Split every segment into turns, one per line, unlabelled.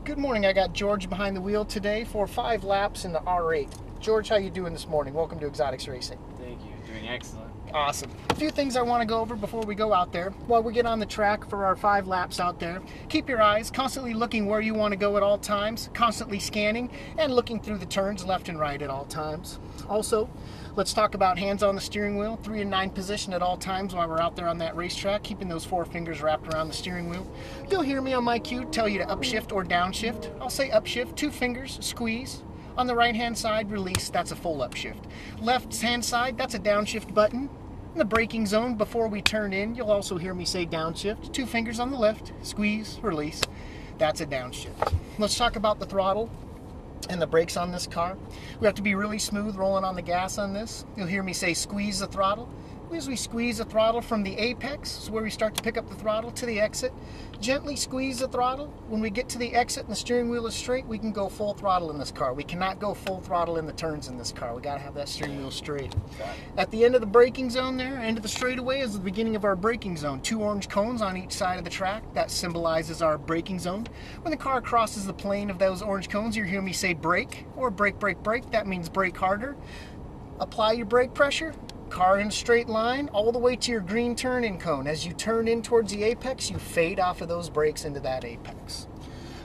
Good morning. I got George behind the wheel today for 5 laps in the R8. George, how you doing this morning? Welcome to Exotics Racing.
Thank you. Doing excellent.
Awesome. A few things I want to go over before we go out there. While we get on the track for our 5 laps out there, keep your eyes constantly looking where you want to go at all times, constantly scanning and looking through the turns left and right at all times. Also, let's talk about hands on the steering wheel, 3 and 9 position at all times while we're out there on that racetrack, keeping those 4 fingers wrapped around the steering wheel. You'll hear me on my cue tell you to upshift or downshift. I'll say upshift, 2 fingers, squeeze. On the right hand side, release, that's a full upshift. Left hand side, that's a downshift button. In the braking zone, before we turn in, you'll also hear me say downshift. 2 fingers on the left, squeeze, release. That's a downshift. Let's talk about the throttle and the brakes on this car. We have to be really smooth rolling on the gas on this. You'll hear me say squeeze the throttle. As we squeeze the throttle from the apex, is where we start to pick up the throttle, to the exit. Gently squeeze the throttle. When we get to the exit and the steering wheel is straight, we can go full throttle in this car. We cannot go full throttle in the turns in this car. We got to have that steering wheel straight. At the end of the braking zone there, end of the straightaway, is the beginning of our braking zone. 2 orange cones on each side of the track. That symbolizes our braking zone. When the car crosses the plane of those orange cones, you'll hear me say brake or brake, brake, brake. That means brake harder. Apply your brake pressure. Car in a straight line all the way to your green turn-in cone. As you turn in towards the apex, you fade off of those brakes into that apex.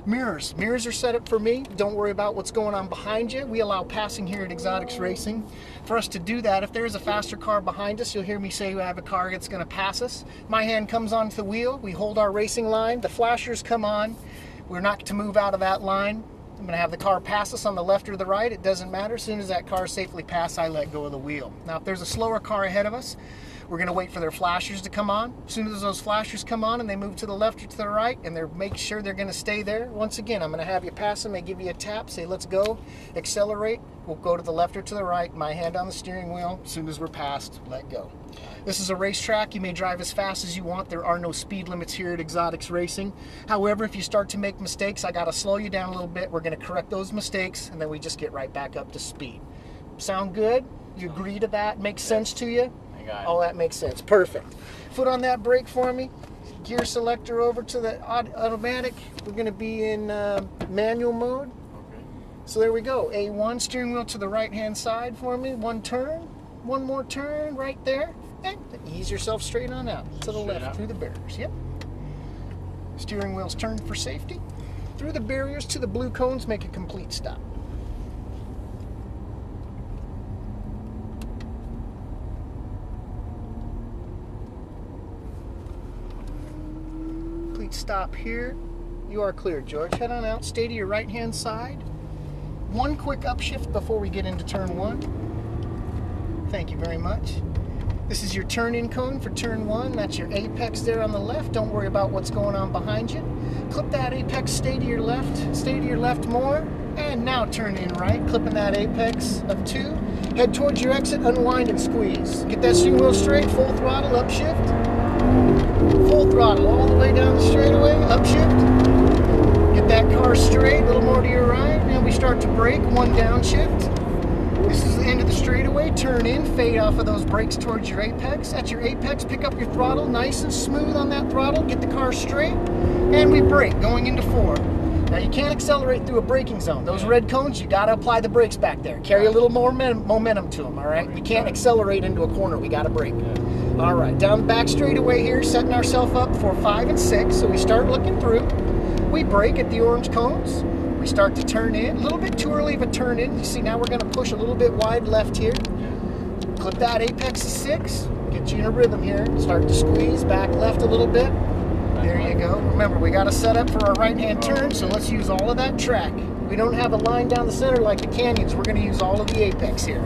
Mirrors are set up for me. Don't worry about what's going on behind you. We allow passing here at Exotics Racing. For us to do that, if there is a faster car behind us, you'll hear me say we have a car that's going to pass us. My hand comes onto the wheel. We hold our racing line. The flashers come on. We're not to move out of that line. I'm going to have the car pass us on the left or the right. It doesn't matter. As soon as that car safely passes, I let go of the wheel. Now, if there's a slower car ahead of us, we're going to wait for their flashers to come on. As soon as those flashers come on and they move to the left or to the right, and they're make sure they're going to stay there, once again, I'm going to have you pass them. I give you a tap, say, let's go, accelerate. We'll go to the left or to the right. My hand on the steering wheel. As soon as we're passed, let go. This is a racetrack. You may drive as fast as you want. There are no speed limits here at Exotics Racing. However, if you start to make mistakes, I got to slow you down a little bit. We're going to correct those mistakes, and then we just get right back up to speed. Sound good? You agree to that? Makes sense to you?
I got it.
All that makes sense. Perfect. Foot on that brake for me. Gear selector over to the automatic. We're going to be in manual mode.
Okay.
So there we go. A1, steering wheel to the right-hand side for me. 1 turn. 1 more turn right there. And ease yourself straight on out. To the
Straight
left,
out.
through the barriers. Yep. Steering wheel's turned for safety. Through the barriers to the blue cones, make a complete stop. Complete stop here. You are clear, George. Head on out. Stay to your right-hand side. 1 quick upshift before we get into turn 1. Thank you very much. This is your turn-in cone for turn 1. That's your apex there on the left. Don't worry about what's going on behind you. Clip that apex, stay to your left. Stay to your left more. And now turn in right, clipping that apex of 2. Head towards your exit, unwind and squeeze. Get that steering wheel straight, full throttle, upshift. Full throttle all the way down the straightaway, upshift. Get that car straight, a little more to your right. Now we start to brake, 1 downshift. This is the end of the straightaway. Turn in, fade off of those brakes towards your apex. At your apex, pick up your throttle, nice and smooth on that throttle. Get the car straight, and we brake, going into 4. Now you can't accelerate through a braking zone. Those red cones, you got to apply the brakes back there. Carry a little more momentum to them, all right? We can't accelerate into a corner. We got to brake. All right, down the back straightaway here, setting ourselves up for 5 and 6. So we start looking through. We brake at the orange cones. We start to turn in. A little bit too early of a turn in. You see, now we're going to push a little bit wide left here. Clip that apex to 6. Get you in a rhythm here. Start to squeeze back left a little bit. There you go. Remember, we got to set up for our right-hand turn, so let's use all of that track. We don't have a line down the center like the canyons. We're going to use all of the apex here.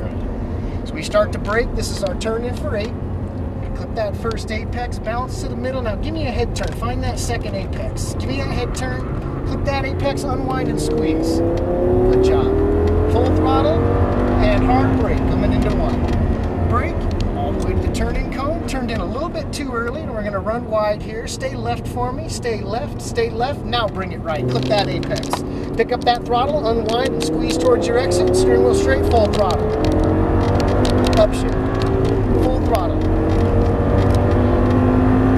So we start to brake. This is our turn in for 8. Clip that first apex, bounce to the middle. Now give me a head turn. Find that second apex. Give me that head turn. Clip that apex, unwind and squeeze. Good job. Full throttle and hard brake coming into 1. Brake all the way to the turn-in cone. Turned in a little bit too early, and we're going to run wide here. Stay left for me. Stay left. Stay left. Now bring it right. Clip that apex. Pick up that throttle, unwind and squeeze towards your exit. Steering wheel straight, full throttle. Upshift. Full throttle.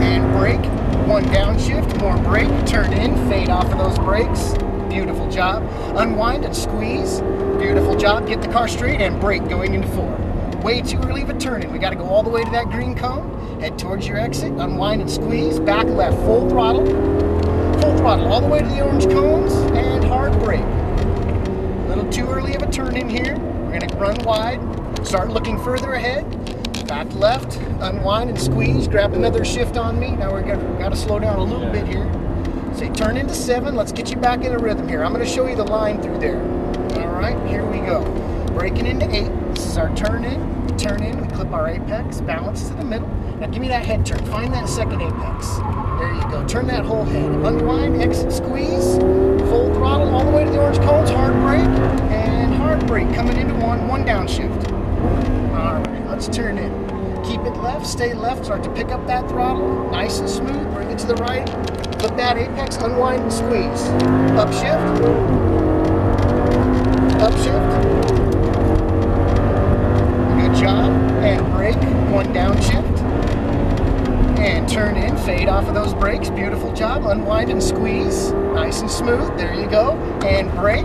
And brake. 1 downshift, more brake, turn in, fade off of those brakes. Beautiful job. Unwind and squeeze. Beautiful job. Get the car straight and brake going into 4. Way too early of a turn in. We got to go all the way to that green cone. Head towards your exit. Unwind and squeeze. Back left. Full throttle. Full throttle all the way to the orange cones and hard brake. A little too early of a turn in here. We're going to run wide. Start looking further ahead. Back left. Unwind and squeeze. Grab another shift on me. Now we're got to slow down a little bit here. Say turn into 7. Let's get you back in a rhythm here. I'm going to show you the line through there. All right, here we go. Braking into 8. This is our turn in. Turn in. We clip our apex. Balance to the middle. Now give me that head turn. Find that second apex. There you go. Turn that whole head. Unwind, exit, squeeze. Full throttle all the way to the orange cones. Hard brake and hard brake coming into 1. 1 downshift. All right, let's turn in. Keep it left. Stay left. Start to pick up that throttle. Nice and smooth. Bring it to the right. Flip that apex. Unwind and squeeze. Upshift. Upshift. Good job. And brake. 1 downshift. And turn in, fade off of those brakes. Beautiful job. Unwind and squeeze. Nice and smooth. There you go. And brake.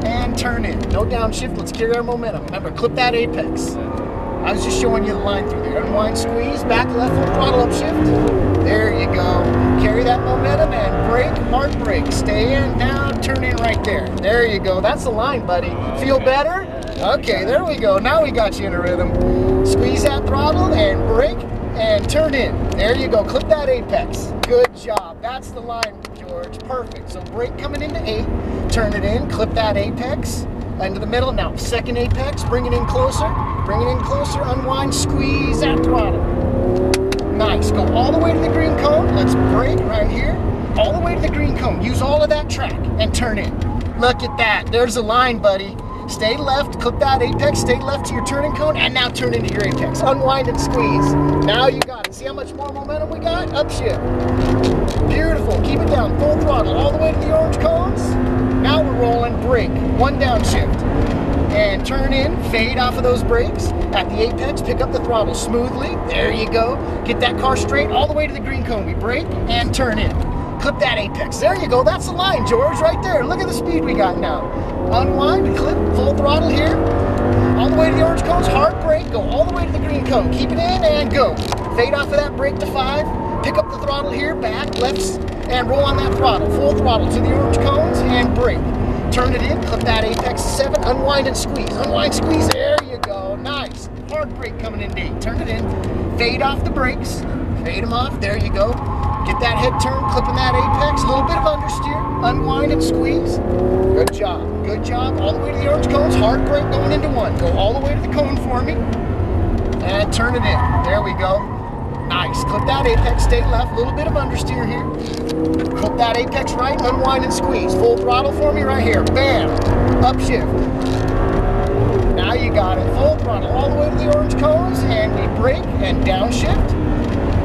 And turn in. No downshift. Let's carry our momentum. Remember, clip that apex. I was just showing you the line through there. Unwind, squeeze. Back left, full throttle upshift. There you go. Carry that momentum and brake. Hard brake. Stay in, down, turn in right there. There you go. That's the line, buddy. Feel better? Okay, there we go. Now we got you in a rhythm. Squeeze that throttle and brake. And turn in. There you go. Clip that apex. Good job. That's the line, George. Perfect. So brake coming into 8. Turn it in. Clip that apex. Into the middle. Now, second apex. Bring it in closer. Bring it in closer. Unwind. Squeeze that throttle. Nice. Go all the way to the green cone. Let's brake right here. All the way to the green cone. Use all of that track and turn in. Look at that. There's the line, buddy. Stay left, clip that apex, stay left to your turning cone, and now turn into your apex. Unwind and squeeze. Now you got it. See how much more momentum we got? Upshift. Beautiful. Keep it down. Full throttle all the way to the orange cones. Now we're rolling. Brake. 1 downshift. And turn in. Fade off of those brakes. At the apex, pick up the throttle smoothly. There you go. Get that car straight all the way to the green cone. We brake and turn in. Clip that apex. There you go. That's the line, George, right there. Look at the speed we got now. Unwind, clip, full throttle here. All the way to the orange cones, hard brake, go all the way to the green cone. Keep it in and go. Fade off of that brake to 5. Pick up the throttle here, back, left, and roll on that throttle. Full throttle to the orange cones and brake. Turn it in, clip that apex to 7. Unwind and squeeze. Unwind, squeeze. There you go. Nice. Hard brake coming in 8. Turn it in. Fade off the brakes. Fade them off. There you go. Get that head turn, clipping that apex, a little bit of understeer, unwind and squeeze. Good job, good job. All the way to the orange cones, hard brake going into 1. Go all the way to the cone for me, and turn it in. There we go. Nice, clip that apex, stay left, a little bit of understeer here. Clip that apex right, unwind and squeeze. Full throttle for me right here, bam, upshift. Now you got it, full throttle all the way to the orange cones, and we brake and downshift.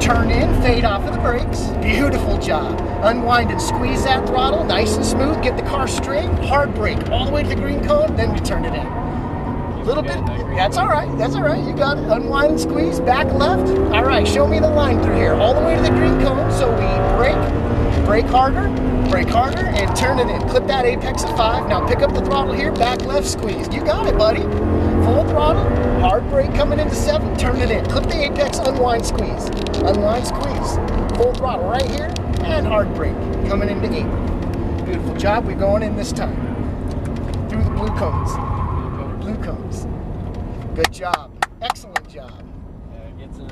Turn in, fade off of the brakes. Beautiful job. Unwind and squeeze that throttle, nice and smooth. Get the car straight, hard brake all the way to the green cone, then we turn it in. A little bit, that's all right, you got it. Unwind and squeeze, back left. All right, show me the line through here. All the way to the green cone, so we brake harder, and turn it in. Clip that apex at 5. Now pick up the throttle here, back left, squeeze. You got it, buddy. Full throttle, hard brake coming into 7, turn it in. Clip the apex, unwind, squeeze. Unwind, squeeze. Full throttle right here, and hard brake coming into 8. Beautiful job. We're going in this time. Through the blue cones. Blue cones. Good job. Excellent job.
Yeah, it gets a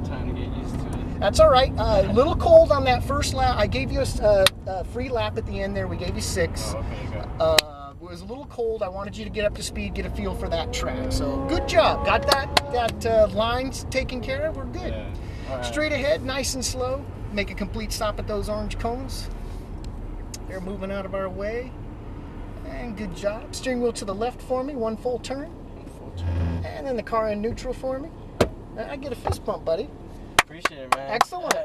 time to get used to it.
That's all right. A little cold on that first lap. I gave you a free lap at the end there. We gave you 6.
Oh, okay.
It was a little cold. I wanted you to get up to speed, get a feel for that track. So good job. Got that lines taken care of. We're good.
Yeah. Right.
Straight ahead, nice and slow. Make a complete stop at those orange cones. They're moving out of our way. And good job. Steering wheel to the left for me. 1 full turn. And then the car in neutral for me. I get a fist bump, buddy.
Appreciate it, man.
Excellent.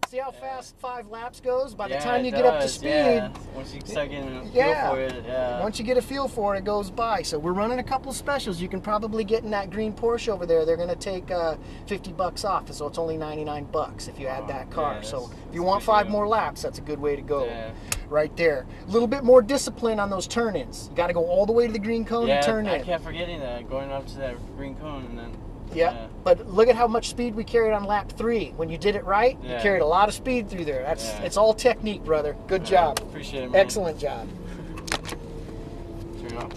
See how fast 5 laps goes? By the time you get up to speed.
Yeah. Once you start getting a feel for it, yeah.
Once you get a feel for it, it goes by. So we're running a couple of specials. You can probably get in that green Porsche over there. They're going to take $50 off, so it's only $99 if you add that car.
Yeah,
so if you want 5 more laps, that's a good way to go.
Yeah.
right there. A little bit more discipline on those turn-ins. You got to go all the way to the green cone and turn in.
I kept forgetting that, going up to that green cone and then.
Yeah, but look at how much speed we carried on lap 3. When you did it right, you carried a lot of speed through there. It's all technique, brother. Good job.
Appreciate it, man.
Excellent job.